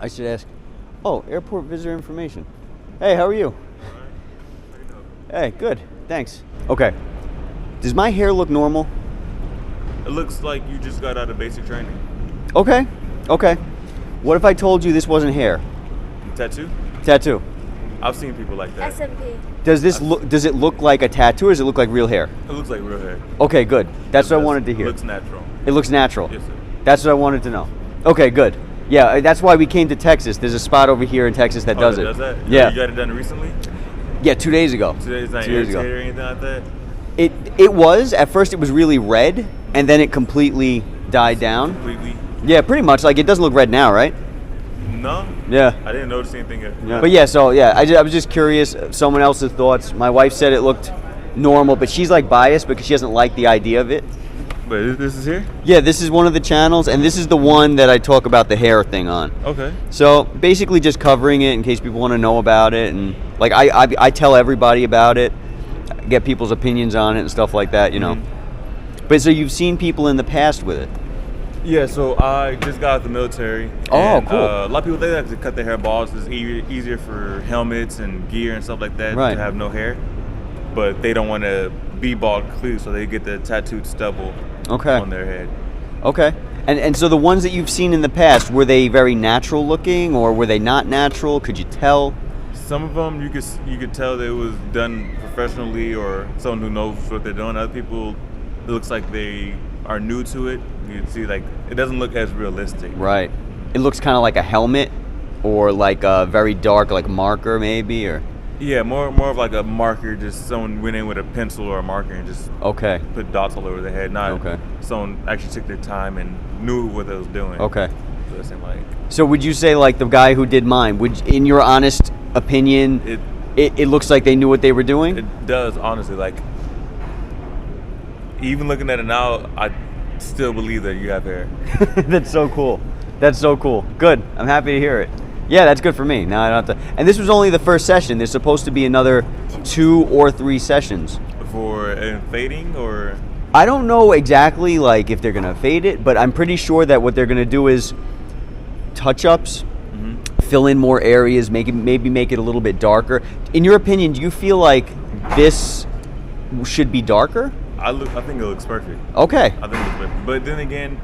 I should ask. Oh, airport visitor information. Hey, how are you? Hey, good. Thanks. Okay. Does my hair look normal? It looks like you just got out of basic training. Okay. Okay. What if I told you this wasn't hair? Tattoo? Tattoo. I've seen people like that. SMP. Does it look like a tattoo or does it look like real hair? It looks like real hair. Okay, good. That's what I wanted to hear. It looks natural. It looks natural. Yes, sir. That's what I wanted to know. Okay, good. Yeah, that's why we came to Texas. There's a spot over here in Texas that does it. Does that? Yeah. You got it done recently? Yeah, 2 days ago. Today's not 2 days ago. irritated or anything like that? It was. At first it was really red, and then it completely died down. Completely? Yeah, pretty much. Like, it doesn't look red now, right? No. Yeah. I didn't notice anything yet. Yeah. But yeah, so yeah, I was just curious, someone else's thoughts. My wife said it looked normal, but she's like biased because she doesn't like the idea of it. But this is here? Yeah, this is one of the channels, and this is the one that I talk about the hair thing on. Okay. So basically just covering it in case people want to know about it, and like I tell everybody about it, get people's opinions on it and stuff like that, you know. But so you've seen people in the past with it? Yeah, so I just got out of the military. Oh, and, cool. A lot of people, they like to cut their hair bald. It's easier for helmets and gear and stuff like that Right. to have no hair. But they don't want to be bald completely, so they get the tattooed stubble on their head. Okay. And so the ones that you've seen in the past, were they very natural looking or were they not natural? Could you tell? Some of them you could tell that it was done professionally or someone who knows what they're doing. Other people, it looks like they are new to it. You can see like it doesn't look as realistic. Right. It looks kind of like a helmet or like a very dark like marker maybe, or Yeah, more of like a marker, just someone went in with a pencil or a marker and just put dots all over their head. Not someone actually took their time and knew what they was doing. Okay. So it seemed like. So would you say like the guy who did mine, in your honest opinion, it looks like they knew what they were doing? It does, honestly. Like, even looking at it now, I still believe that you have hair. That's so cool. That's so cool. Good. I'm happy to hear it. Yeah, that's good for me. Now I don't have to. And this was only the first session. There's supposed to be another 2 or 3 sessions. For fading or? I don't know exactly like if they're gonna fade it, but I'm pretty sure that what they're gonna do is touch-ups, fill in more areas, maybe make it a little bit darker. In your opinion, do you feel like this should be darker? I think it looks perfect. Okay. I think it looks perfect. But then again,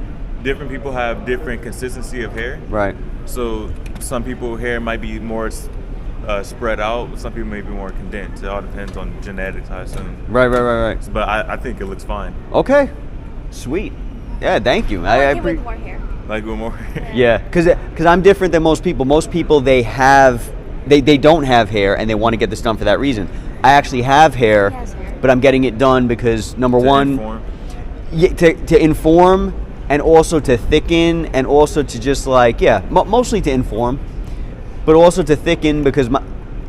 different people have different consistency of hair. Right. So some people's hair might be more spread out. Some people may be more condensed. It all depends on genetics, I assume. Right. But I think it looks fine. Okay. Sweet. Yeah, thank you. I like it with more hair. Like with more hair? Yeah, because I'm different than most people. Most people, they don't have hair and they want to get this done for that reason. I actually have hair, but I'm getting it done because number one, inform. Yeah, to inform, and also to thicken, and also to just like, mostly to inform, but also to thicken because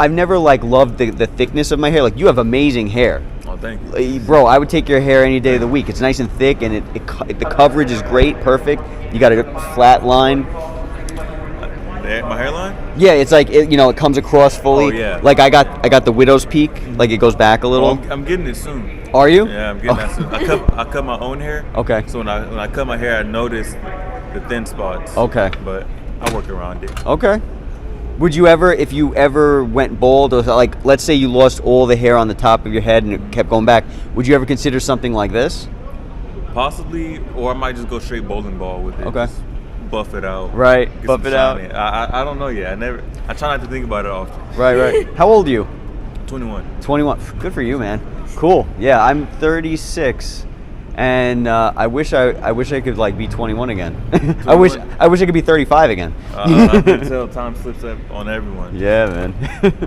I've never like loved the thickness of my hair. Like, you have amazing hair. Oh, thank you. Bro, I would take your hair any day of the week. It's nice and thick, and the coverage is great, perfect. You got a flat line. My hairline? Yeah, it's like it comes across fully. Oh, yeah. Like I got the widow's peak. Like it goes back a little. Oh, I'm getting it soon. Are you? Yeah, I'm getting that soon. I cut my own hair. Okay. So when I cut my hair, I noticed the thin spots. Okay. But I work around it. Okay. Would you ever, if you ever went bald, or like, let's say you lost all the hair on the top of your head and it kept going back, would you ever consider something like this? Possibly, or I might just go straight bowling ball with it. Okay. Just buff it out. Right. Get Buff some it out. shine. I don't know yet. I try not to think about it often. Right. How old are you? 21. 21. Good for you, man. Cool. Yeah, I'm 36. And I wish I could like be 21 again. I wish I could be 35 again. I can tell time slips up on everyone. Yeah, man.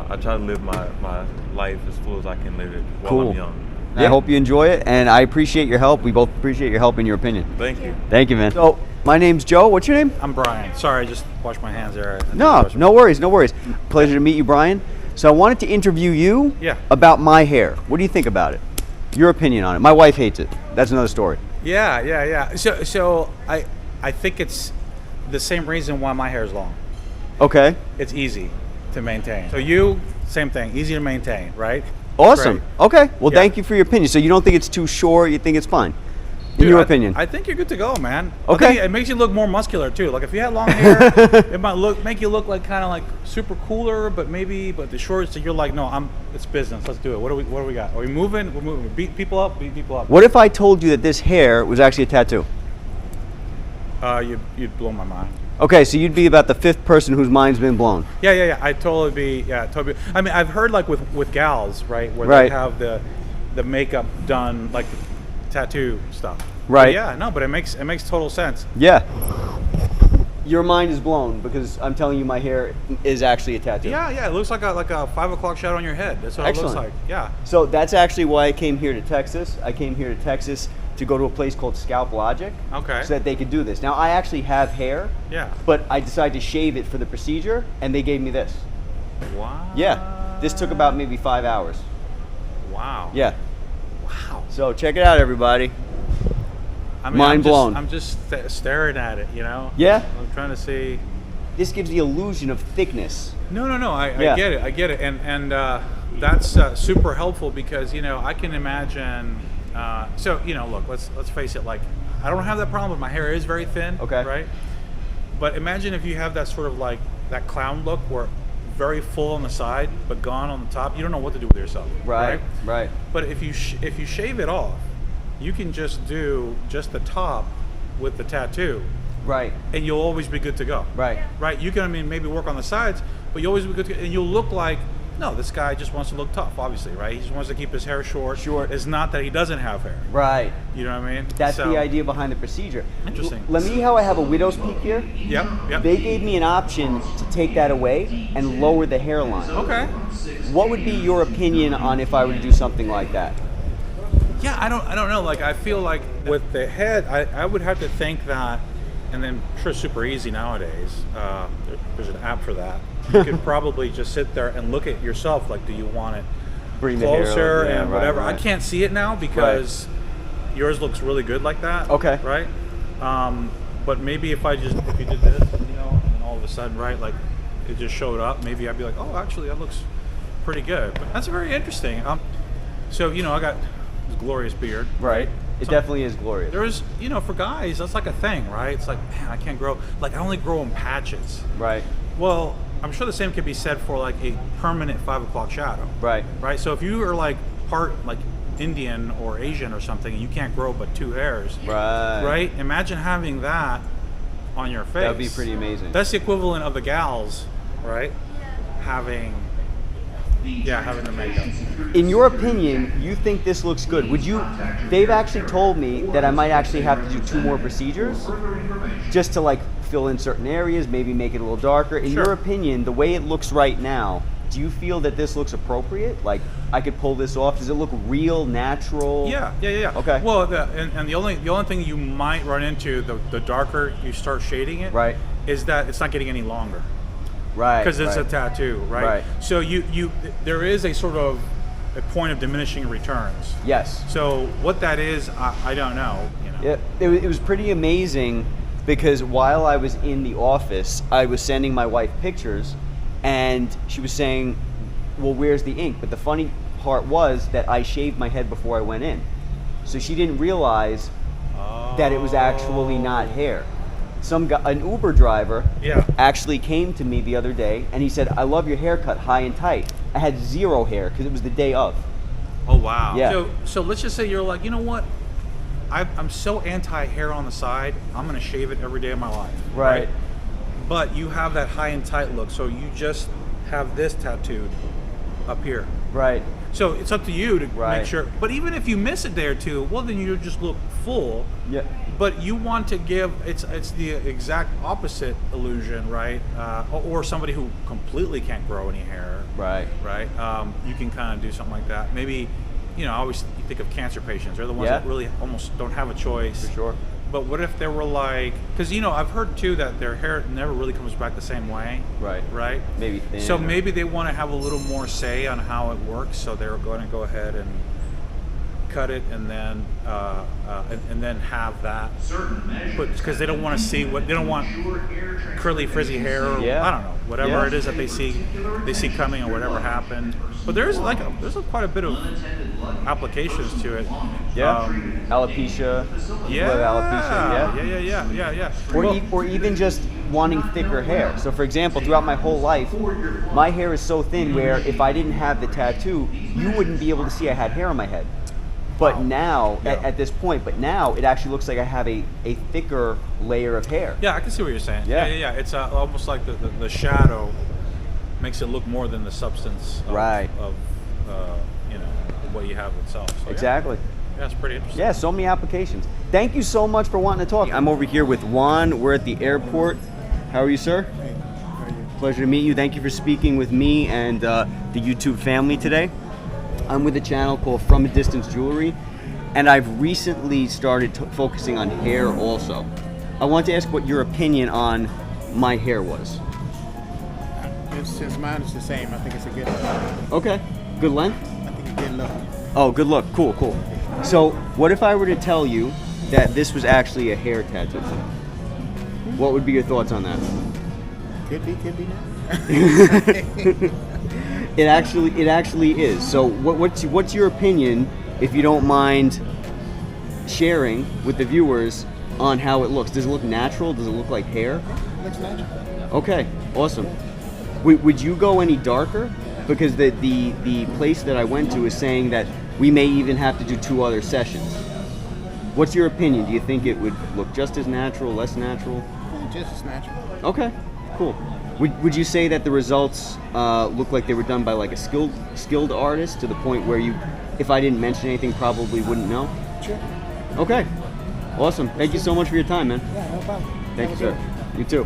I try to live my life as full as I can live it while Cool. I'm young. I hope you enjoy it, and I appreciate your help. We both appreciate your help and your opinion. Thank you. Thank you, man. So, my name's Joe. What's your name? I'm Brian. Sorry, I just washed my hands there. No worries. Pleasure to meet you, Brian. So I wanted to interview you about my hair. What do you think about it? Your opinion on it. My wife hates it. That's another story. Yeah. So I think it's the same reason why my hair is long. Okay. It's easy to maintain. So you, same thing, easy to maintain, right? Awesome. Great. Okay. Well, thank you for your opinion. So you don't think it's too short? You think it's fine? in your opinion? I think you're good to go, man. Okay. I think it makes you look more muscular too. Like if you had long hair, it might make you look like kind of like super cooler, but the short, so you're like, no, it's business. Let's do it. What do we got? Are we moving? We're moving. Beat people up. What if I told you that this hair was actually a tattoo? You'd blow my mind. Okay, so you'd be about the 5th person whose mind's been blown. Yeah. I'd totally be. I mean, I've heard like with gals, right, where Right. they have the makeup done, like the tattoo stuff. Right. But yeah, no, but it makes total sense. Yeah. Your mind is blown because I'm telling you my hair is actually a tattoo. Yeah. It looks like a 5 o'clock shadow on your head. That's what Excellent. it looks like. Yeah. So that's actually why I came here to Texas. I came here to Texas to go to a place called Scalp Logic. Okay. So that they could do this. Now I actually have hair. Yeah. But I decided to shave it for the procedure, and they gave me this. Wow. Yeah. This took about maybe 5 hours. Wow. Yeah. Wow. So check it out, everybody. I mean, Mind blown. I'm just staring at it, you know? Yeah. I'm trying to see. This gives the illusion of thickness. No. Yeah. I get it. And that's super helpful because, I can imagine. So, look, let's face it. Like, I don't have that problem, but my hair is very thin. Okay. Right? But imagine if you have that sort of like that clown look where very full on the side, but gone on the top. You don't know what to do with yourself. Right. But if you shave it off, you can just do just the top with the tattoo, Right. and you'll always be good to go. Right. Right. You can, maybe work on the sides, but you always be good to go, and you'll look like, no, this guy just wants to look tough, obviously, right? He just wants to keep his hair short. It's not that he doesn't have hair. Right. You know what I mean? That's the idea behind the procedure. Interesting. Let me see how I have a widow's peak here. Yep. They gave me an option to take that away and lower the hairline. Okay. What would be your opinion on if I were to do something like that? Yeah, I don't know. Like, I feel like with the head, I would have to think that, and then I'm sure it's super easy nowadays. There's an app for that. You could probably just sit there and look at yourself. Like, do you want it Bring the hair closer over, yeah, and right, whatever? right. I can't see it now because yours looks really good like that. Okay. Right. But maybe if you did this, and all of a sudden, right, like it just showed up, maybe I'd be like, oh, actually, that looks pretty good. But that's very interesting. So I got this glorious beard. Right. It definitely is glorious. There's, for guys, that's like a thing, right? It's like, man, I can't grow. Like, I only grow in patches. Right. Well, I'm sure the same could be said for like a permanent 5 o'clock shadow. Right. Right. So if you are like part like Indian or Asian or something, and you can't grow but 2 hairs. Right. Right. Imagine having that on your face. That would be pretty amazing. That's the equivalent of the gals, right? Having the makeup. In your opinion, you think this looks good? They've actually told me that I might actually have to do 2 more procedures just to like fill in certain areas, maybe make it a little darker. In your opinion, the way it looks right now, do you feel that this looks appropriate? Like I could pull this off? Does it look real, natural? Yeah. Okay. Well, and the only thing you might run into, the darker you start shading it, Right. is that it's not getting any longer. Right. Because it's a tattoo, right? Right. So there is a sort of a point of diminishing returns. Yes. So what that is, I don't know. Yeah, it was pretty amazing because while I was in the office, I was sending my wife pictures, and she was saying, "Well, where's the ink?" But the funny part was that I shaved my head before I went in, so she didn't realize that it was actually not hair. An Uber driver actually came to me the other day and he said, "I love your haircut, high and tight." I had 0 hair because it was the day of. Oh wow. Yeah. So let's just say you're like, you know what? I'm so anti-hair on the side. I'm gonna shave it every day of my life. Right. But you have that high and tight look, so you just have this tattooed up here. Right. So it's up to you to Right. make sure. But even if you miss a day or two, well, then you just look full. Yeah. But you want to give it's the exact opposite illusion, right? Or somebody who completely can't grow any hair. Right. Right. You can kind of do something like that. Maybe, I always think of cancer patients. They're the ones Yeah. that really almost don't have a choice. For sure. But what if they were like, because I've heard too that their hair never really comes back the same way. Right. Right. Maybe thin. So or- maybe they want to have a little more say on how it works. So they're going to go ahead and cut it and then have that, because they don't want to see what they don't want curly frizzy hair. Or, Yeah. I don't know, whatever it is that they see coming or whatever happened. But there's quite a bit of applications to it. Alopecia. Yeah. Alopecia. Yeah. Or even just wanting thicker hair. So for example, throughout my whole life, my hair is so thin where if I didn't have the tattoo, you wouldn't be able to see I had hair on my head. But now, at this point, it actually looks like I have a thicker layer of hair. Yeah, I can see what you're saying. Yeah. It's almost like the shadow makes it look more than the substance of, Right. of what you have itself. So, Exactly. Yeah, it's pretty interesting. Yeah, so many applications. Thank you so much for wanting to talk. I'm over here with Juan. We're at the airport. How are you, sir? Hey, how are you? Pleasure to meet you. Thank you for speaking with me and the YouTube family today. I'm with a channel called From a Distance Jewelry, and I've recently started focusing on hair also. I want to ask what your opinion on my hair was. Since mine is the same, I think it's a good look. Okay, good length? I think a good look. Oh, good look. Cool. So, what if I were to tell you that this was actually a hair tattoo? What would be your thoughts on that? Could be not. It actually is. So, what's your opinion, if you don't mind sharing with the viewers, on how it looks? Does it look natural? Does it look like hair? Looks natural. Okay, awesome. Would you go any darker? Because the place that I went to is saying that we may even have to do 2 other sessions. What's your opinion? Do you think it would look just as natural, less natural? Just as natural. Okay, cool. Would you say that the results look like they were done by like a skilled artist, to the point where you, if I didn't mention anything, probably wouldn't know? Sure. Okay, awesome. Thank you so much for your time, man. Yeah, no problem. Thank you, sir. You too.